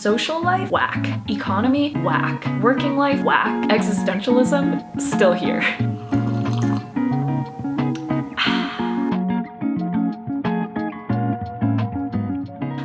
Social life? Whack. Economy? Whack. Working life? Whack. Existentialism? Still here.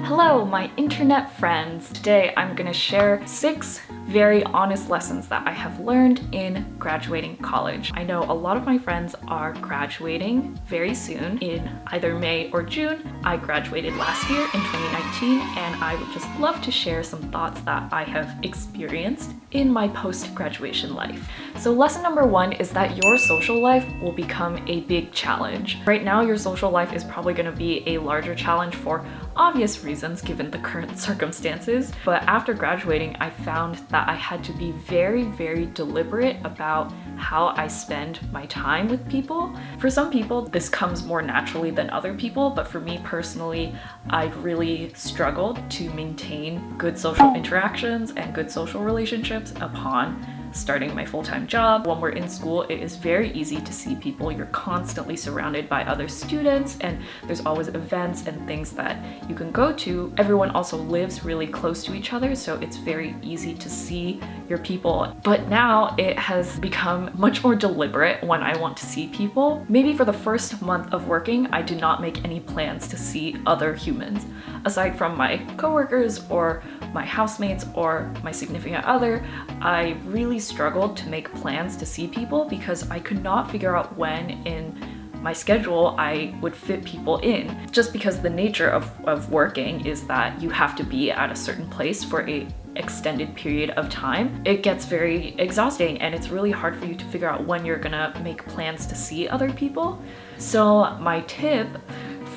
Hello, my internet friends. Today I'm gonna share 6 very honest lessons that I have learned in graduating college. I know a lot of my friends are graduating very soon in either May or June. I graduated last year in 2019, and I would just love to share some thoughts that I have experienced in my post-graduation life. So lesson number 1 is that your social life will become a big challenge. Right now, your social life is probably gonna be a larger challenge for obvious reasons given the current circumstances, but after graduating I found that I had to be very, very deliberate about how I spend my time with people. For some people this comes more naturally than other people, but for me personally, I really struggled to maintain good social interactions and good social relationships upon starting my full-time job. When we're in school, it is very easy to see people. You're constantly surrounded by other students, and there's always events and things that you can go to. Everyone also lives really close to each other, so it's very easy to see your people. But now it has become much more deliberate when I want to see people. Maybe for the first month of working, I did not make any plans to see other humans. Aside from my coworkers or my housemates or my significant other, I really struggled to make plans to see people because I could not figure out when in my schedule I would fit people in. Just because the nature of working is that you have to be at a certain place for a extended period of time, it gets very exhausting and it's really hard for you to figure out when you're gonna make plans to see other people. So my tip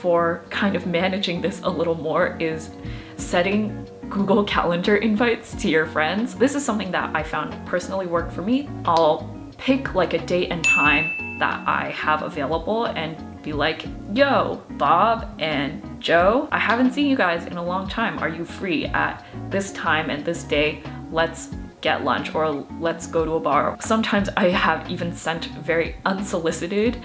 for kind of managing this a little more is setting Google Calendar invites to your friends. This is something that I found personally worked for me. I'll pick like a date and time that I have available and be like, yo, Bob and Joe, I haven't seen you guys in a long time. Are you free at this time and this day? Let's get lunch or let's go to a bar. Sometimes I have even sent very unsolicited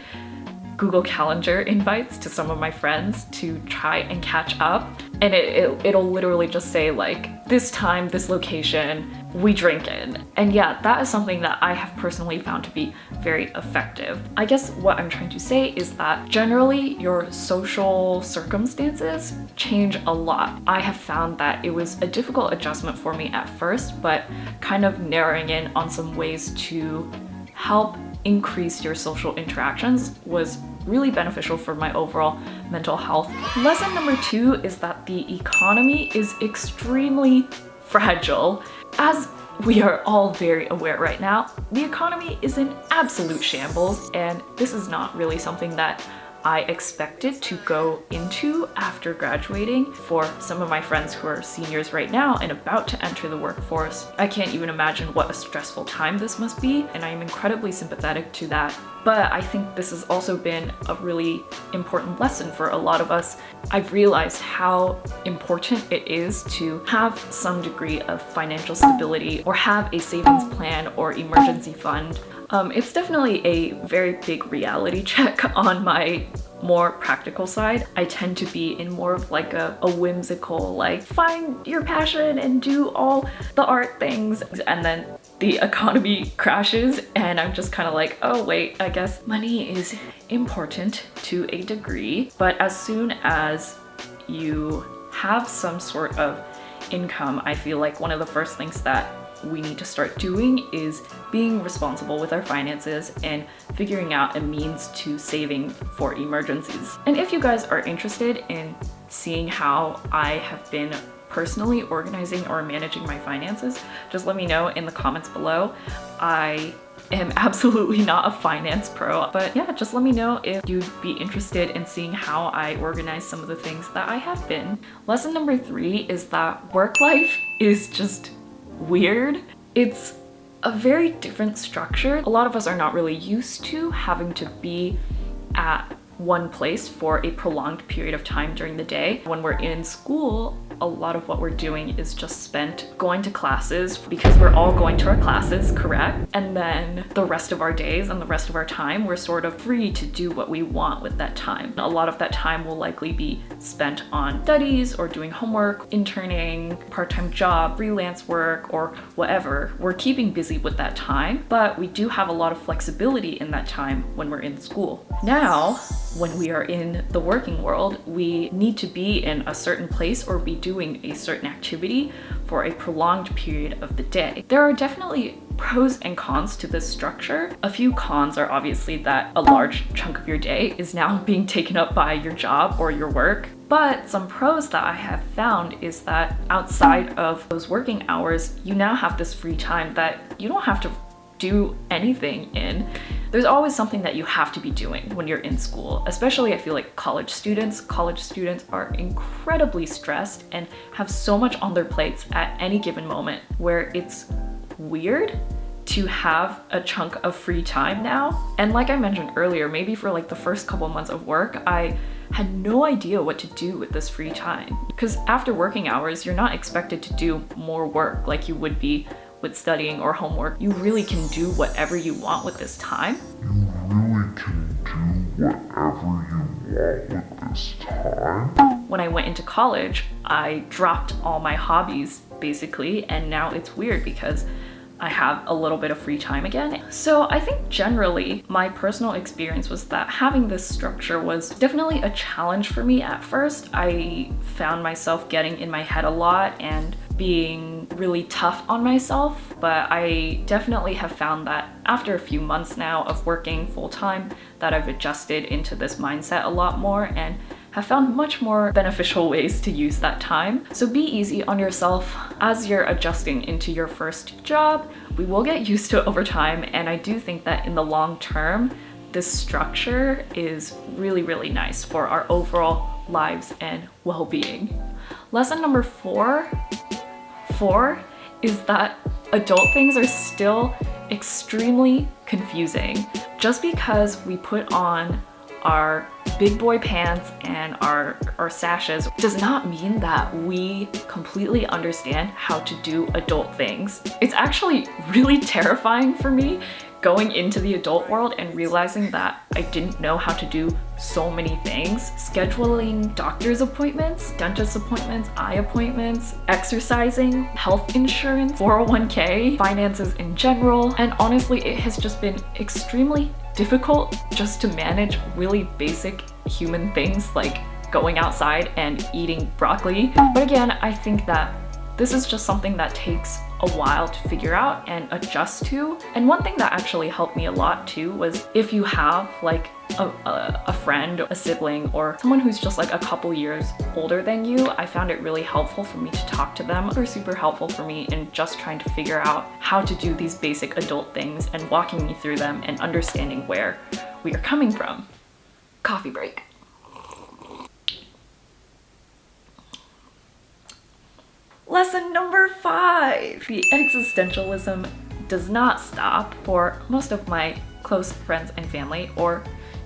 Google Calendar invites to some of my friends to try and catch up, and it'll literally just say like, this time, this location, we drink in. And yeah, that is something that I have personally found to be very effective. I guess what I'm trying to say is that generally your social circumstances change a lot. I have found that it was a difficult adjustment for me at first, but kind of narrowing in on some ways to help increase your social interactions was really beneficial for my overall mental health. Lesson number 2 is that the economy is extremely fragile. As we are all very aware right now, the economy is in absolute shambles, and this is not really something that I expected to go into after graduating. For some of my friends who are seniors right now and about to enter the workforce, I can't even imagine what a stressful time this must be, and I am incredibly sympathetic to that. But I think this has also been a really important lesson for a lot of us. I've realized how important it is to have some degree of financial stability or have a savings plan or emergency fund. It's definitely a very big reality check on my more practical side. I tend to be in more of like a whimsical, like find your passion and do all the art things, and then the economy crashes and I'm just kind of like, oh wait, I guess money is important to a degree. But as soon as you have some sort of income, I feel like one of the first things that we need to start doing is being responsible with our finances and figuring out a means to saving for emergencies. And if you guys are interested in seeing how I have been personally organizing or managing my finances, just let me know in the comments below. I am absolutely not a finance pro, but yeah, just let me know if you'd be interested in seeing how I organize some of the things that I have been. Lesson number 3 is that work life is just weird. It's a very different structure. A lot of us are not really used to having to be at one place for a prolonged period of time during the day. When we're in school, a lot of what we're doing is just spent going to classes because we're all going to our classes, correct? And then the rest of our days and the rest of our time, we're sort of free to do what we want with that time. A lot of that time will likely be spent on studies or doing homework, interning, part-time job, freelance work, or whatever. We're keeping busy with that time, but we do have a lot of flexibility in that time when we're in school. Now, when we are in the working world, we need to be in a certain place or be doing a certain activity for a prolonged period of the day. There are definitely pros and cons to this structure. A few cons are obviously that a large chunk of your day is now being taken up by your job or your work. But some pros that I have found is that outside of those working hours, you now have this free time that you don't have to do anything in. There's always something that you have to be doing when you're in school, especially I feel like college students. College students are incredibly stressed and have so much on their plates at any given moment where it's weird to have a chunk of free time now. And like I mentioned earlier, maybe for like the first couple months of work, I had no idea what to do with this free time. Because after working hours, you're not expected to do more work like you would be with studying or homework. You really can do whatever you want with this time. When I went into college, I dropped all my hobbies basically, and now it's weird because I have a little bit of free time again. So I think generally my personal experience was that having this structure was definitely a challenge for me at first. I found myself getting in my head a lot and being really tough on myself, but I definitely have found that after a few months now of working full-time that I've adjusted into this mindset a lot more and have found much more beneficial ways to use that time. So be easy on yourself as you're adjusting into your first job. We will get used to it over time, and I do think that in the long term, this structure is really, really nice for our overall lives and well-being. Lesson number four is that adult things are still extremely confusing. Just because we put on our big boy pants and our sashes does not mean that we completely understand how to do adult things. It's actually really terrifying for me going into the adult world and realizing that I didn't know how to do so many things. Scheduling doctor's appointments, dentist appointments, eye appointments, exercising, health insurance, 401k, finances in general. And honestly, it has just been extremely difficult just to manage really basic human things like going outside and eating broccoli. But again, I think that this is just something that takes a while to figure out and adjust to. And one thing that actually helped me a lot too was if you have like a friend, a sibling, or someone who's just like a couple years older than you, I found it really helpful for me to talk to them. Super helpful for me in just trying to figure out how to do these basic adult things and walking me through them and understanding where we are coming from. Coffee break. Lesson number 5. The existentialism does not stop for most of my close friends and family, or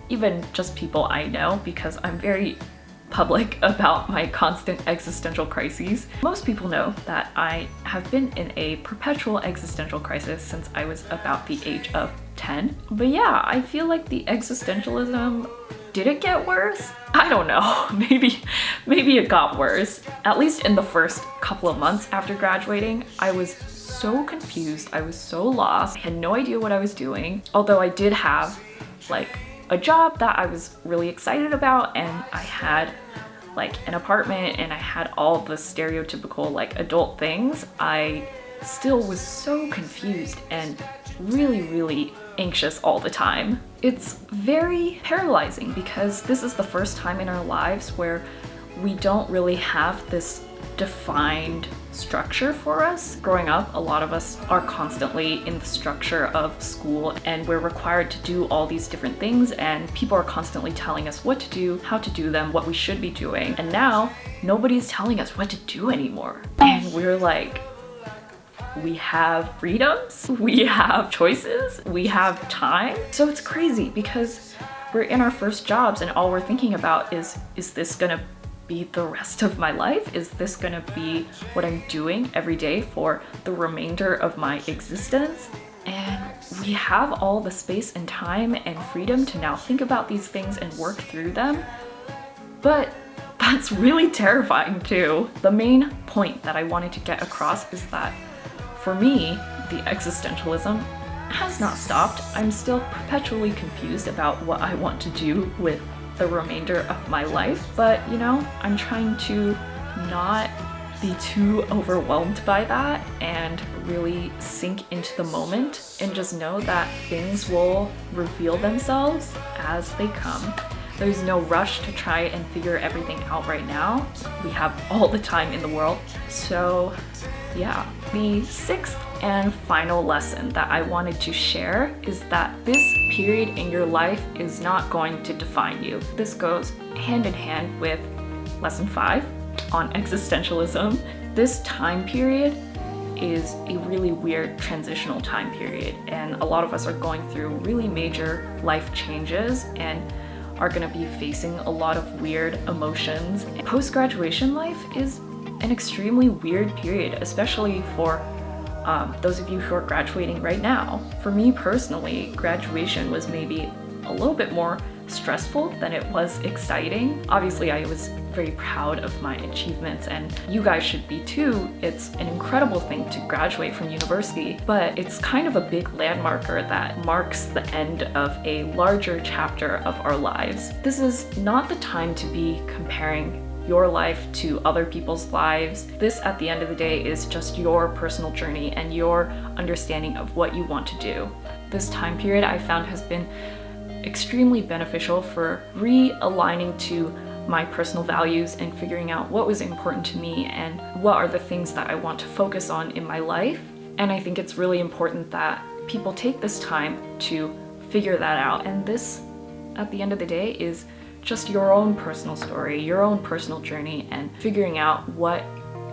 even just people I know, because I'm very public about my constant existential crises. Most people know that I have been in a perpetual existential crisis since I was about the age of 10. But yeah, I feel like the existentialism, did it get worse? I don't know, maybe it got worse. At least in the first couple of months after graduating, I was so confused, I was so lost, I had no idea what I was doing. Although I did have like a job that I was really excited about, and I had like an apartment and I had all the stereotypical like adult things, I still was so confused and really anxious all the time. It's very paralyzing because this is the first time in our lives where we don't really have this defined structure for us. Growing up, a lot of us are constantly in the structure of school and we're required to do all these different things, and people are constantly telling us what to do, how to do them, what we should be doing. And now nobody's telling us what to do anymore. And we're like, we have freedoms, we have choices, we have time. So it's crazy because we're in our first jobs and all we're thinking about is this gonna be the rest of my life? Is this gonna be what I'm doing every day for the remainder of my existence? And we have all the space and time and freedom to now think about these things and work through them. But that's really terrifying too. The main point that I wanted to get across is that for me, the existentialism has not stopped. I'm still perpetually confused about what I want to do with the remainder of my life, but you know, I'm trying to not be too overwhelmed by that and really sink into the moment and just know that things will reveal themselves as they come. There's no rush to try and figure everything out right now. We have all the time in the world. So yeah, the sixth and final lesson that I wanted to share is that this period in your life is not going to define you. This goes hand in hand with lesson 5 on existentialism. This time period is a really weird transitional time period, and a lot of us are going through really major life changes and are going to be facing a lot of weird emotions. Post-graduation life is an extremely weird period, especially for those of you who are graduating right now. For me personally, graduation was maybe a little bit more stressful than it was exciting. Obviously, I was very proud of my achievements, and you guys should be too. It's an incredible thing to graduate from university, but it's kind of a big landmarker that marks the end of a larger chapter of our lives. This is not the time to be comparing your life to other people's lives. This, at the end of the day, is just your personal journey and your understanding of what you want to do. This time period I found has been extremely beneficial for realigning to my personal values and figuring out what was important to me and what are the things that I want to focus on in my life. And I think it's really important that people take this time to figure that out. And this, at the end of the day, is just your own personal story, your own personal journey, and figuring out what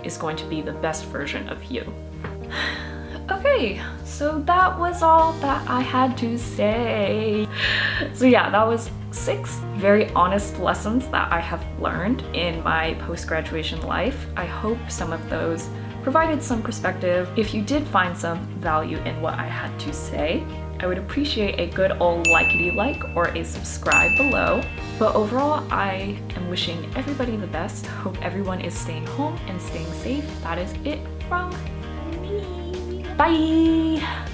is going to be the best version of you. Okay, so that was all that I had to say. So yeah, that was 6 very honest lessons that I have learned in my post-graduation life. I hope some of those provided some perspective. If you did find some value in what I had to say, I would appreciate a good old likety-like or a subscribe below. But overall, I am wishing everybody the best. Hope everyone is staying home and staying safe. That is it from me. Bye!